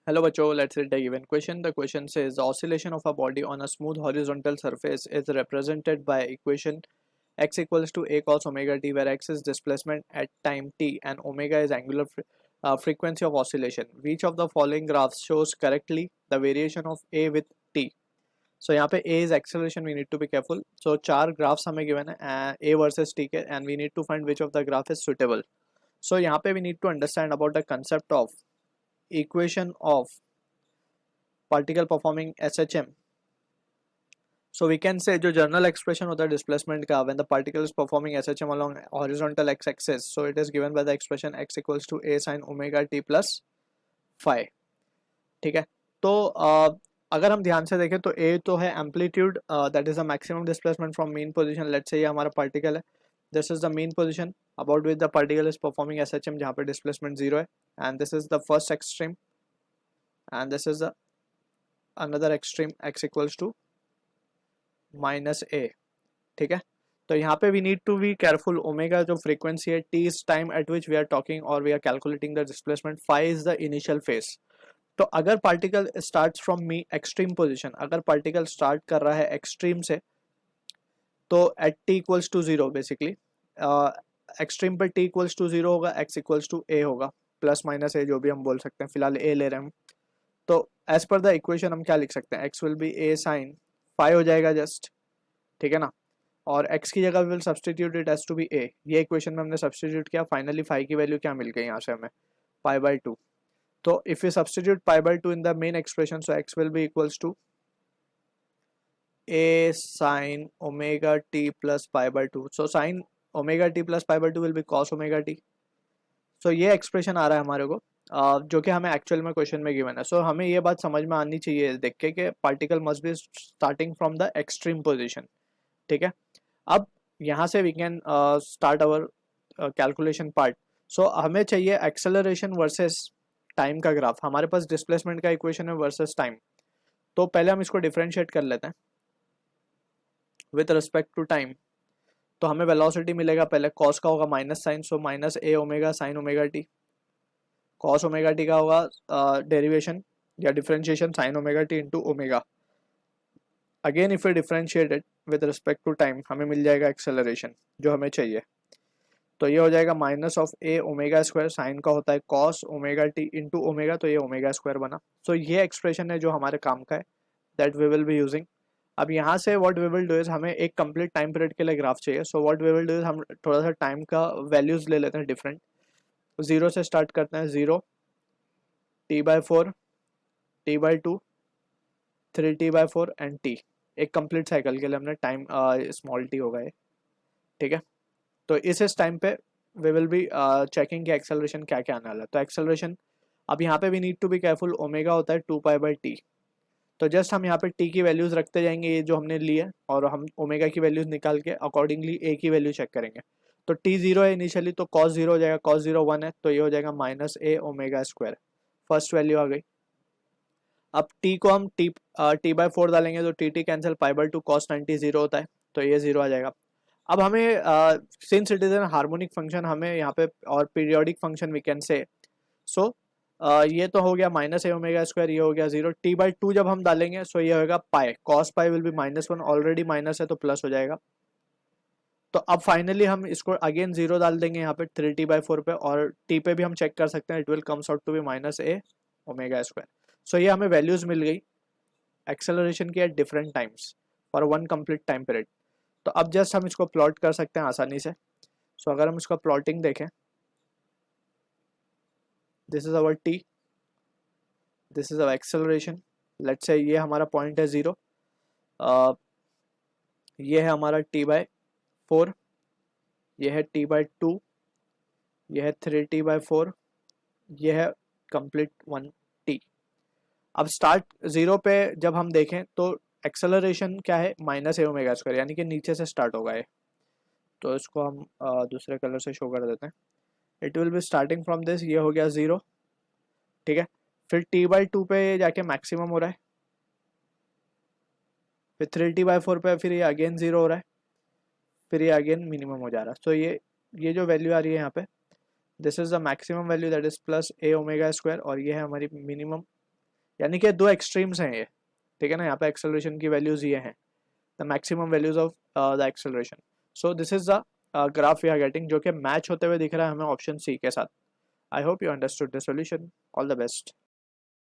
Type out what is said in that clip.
Hello बच्चों, let's read the given question. The question says the oscillation of a body on a smooth horizontal surface is represented by equation x equals to a cos omega t, where x is displacement at time t and omega is angular frequency of oscillation. Which of the following graphs shows correctly the variation of a with t? So यहाँ पे a is acceleration, we need to be careful. So चार graphs हमें given है a versus t के, and we need to find which of the graph is suitable. So यहाँ पे we need to understand about the concept of equation of particle performing SHM. So we can say जो general expression होता है displacement का when the particle is performing SHM along horizontal x-axis, so it is given by the expression x equals to a sin omega t plus phi. ठीक है, तो अगर हम ध्यान से देखें तो a तो है amplitude, that is the maximum displacement from mean position. Let's say ये हमारा particle है, this is the mean position about which the particle is performing SHM जहाँ पे displacement 0 है, and this is the first extreme and this is the another extreme x equals to minus A. ठीक है, तो यहाँ पे we need to be careful. Omega जो frequency है, T is time at which we are talking और we are calculating the displacement, phi is the initial phase. तो अगर particle start from me extreme position, अगर particle start कर रहा है extreme से, तो at T equals to zero basically extreme पर टी इक्वल्स टू जीरो होगा, एक्स इक्वल्स टू ए होगा, प्लस माइनस ए जो भी हम बोल सकते हैं, फिलहाल ए ले रहे हैं हम. तो एज पर द इक्वेशन हम क्या लिख सकते हैं, x will be a sine phi हो जाएगा जस्ट. ठीक है ना, और x की जगह will substitute it as to be a. ये इक्वेशन में हमने सब्सटीट्यूट किया, फाइनली फाई की वैल्यू क्या मिल गई यहाँ से हमें, पाई बाई टू. तो if you substitute pi by two in the main expression, so x will be equals to a sine omega t plus pi by two. So sine omega t plus pi by two will be cos omega t. So ये expression आ रहा है हमारे को, जो कि हमें actual में question में गिवन है. सो हमें ये बात समझ में आनी चाहिए देख के कि particle must be starting from the extreme position. ठीक है, अब यहाँ से we can start our calculation part. So हमें चाहिए एक्सेलरेशन वर्सेस टाइम का ग्राफ. हमारे पास डिस्प्लेसमेंट का इक्वेशन है वर्सेस टाइम, तो पहले हम इसको डिफरेंशिएट कर लेते हैं विथ रिस्पेक्ट टू टाइम. तो हमें वेलोसिटी मिलेगा, पहले कॉस का होगा minus sine, so minus A omega sine omega T. Cos omega T का होगा डेरिवेशन या differentiation sine omega T into omega. Again if you differentiate it with respect to time, हमें मिल जाएगा एक्सेलरेशन जो हमें चाहिए. तो ये हो जाएगा minus of a omega square, sine का होता है cos omega T into omega, तो ये ओमेगा स्क्वायर बना. सो ये एक्सप्रेशन है जो हमारे काम का है, that we will be using. अब यहाँ से what we will do is, हमें एक कंप्लीट टाइम पीरियड के लिए ग्राफ चाहिए. So what we will do is, हम थोड़ा सा टाइम का वैल्यूज ले लेते हैं डिफरेंट. जीरो से स्टार्ट करते हैं, zero, T by four, T by two, three T by four and T. एक कंप्लीट साइकिल के लिए हमने टाइम स्मॉल टी होगा ये. ठीक है, तो इस टाइम पे वी विल बी चेकिंग कि एक्सेलरेशन क्या क्या आने वाला है. तो एक्सेलरेशन, अब यहाँ पे we need to be careful, omega होता है टू पाई बाई टी. तो जस्ट हम यहाँ पे टी की वैल्यूज रखते जाएंगे, ये जो हमने ली है, और हम ओमेगा की वैल्यूज निकाल के अकॉर्डिंगली ए की वैल्यू चेक करेंगे. तो टी जीरो है इनिशियली, तो कॉस जीरो हो जाएगा, कॉस जीरो वन है, तो ये हो जाएगा minus A omega square. First value आ गई. अब टी को हम टी बाई फोर डालेंगे, तो T cancel, pi by to cos 90 zero होता है, तो ये जीरो आ जाएगा. अब हमें since it is an harmonic function, हमें यहाँ पे और periodic function we can say. सो ये तो हो गया माइनस ए ओमेगा स्क्वायर, ये हो गया जीरो. टी बाई टू जब हम डालेंगे, सो ये होगा pi, cos pi will be minus one, already minus है तो प्लस हो जाएगा. तो अब फाइनली हम इसको अगेन जीरो डाल देंगे यहाँ पे थ्री टी बाई फोर पे, और टी पे भी हम चेक कर सकते हैं, it will comes out to be minus A omega square. So ये हमें वैल्यूज मिल गई एक्सेलरेशन की at different times for one complete time period. तो अब जस्ट हम इसको प्लॉट कर सकते हैं आसानी से. सो अगर हम इसका प्लॉटिंग देखें, this is our T, this is our acceleration. Let's say ये हमारा पॉइंट है जीरो, ये है हमारा टी बाय फोर, ये है टी बाय टू, ये है थ्री टी बाय फोर, ये है कंप्लीट वन टी. अब स्टार्ट जीरो पे जब हम देखें तो एक्सेलरेशन क्या है, माइनस ए ओमेगा स्क्वायर, यानी कि नीचे से स्टार्ट होगा ये. तो इसको हम दूसरे कलर से शो कर देते हैं. It will be starting from this, ये हो गया जीरो. ठीक है, फिर टी बाई टू पे जाके मैक्सिमम हो रहा है, फिर थ्री टी बाई फोर पे फिर ये अगेन जीरो हो रहा है, फिर ये अगेन मिनिमम हो जा रहा है. तो ये जो वैल्यू आ रही है यहाँ पे, this is the maximum value, that is plus A omega square, और ये है हमारी मिनिमम यानी कि दो एक्सट्रीम्स हैं ये, ठीक है ना। यहाँ पे एक्सेलरेशन की वैल्यूज ये हैं, the maximum values of the acceleration. So this is the graph we are getting, जो कि मैच होते हुए दिख रहा है हमें ऑप्शन सी के साथ। I hope you understood the solution. All the best.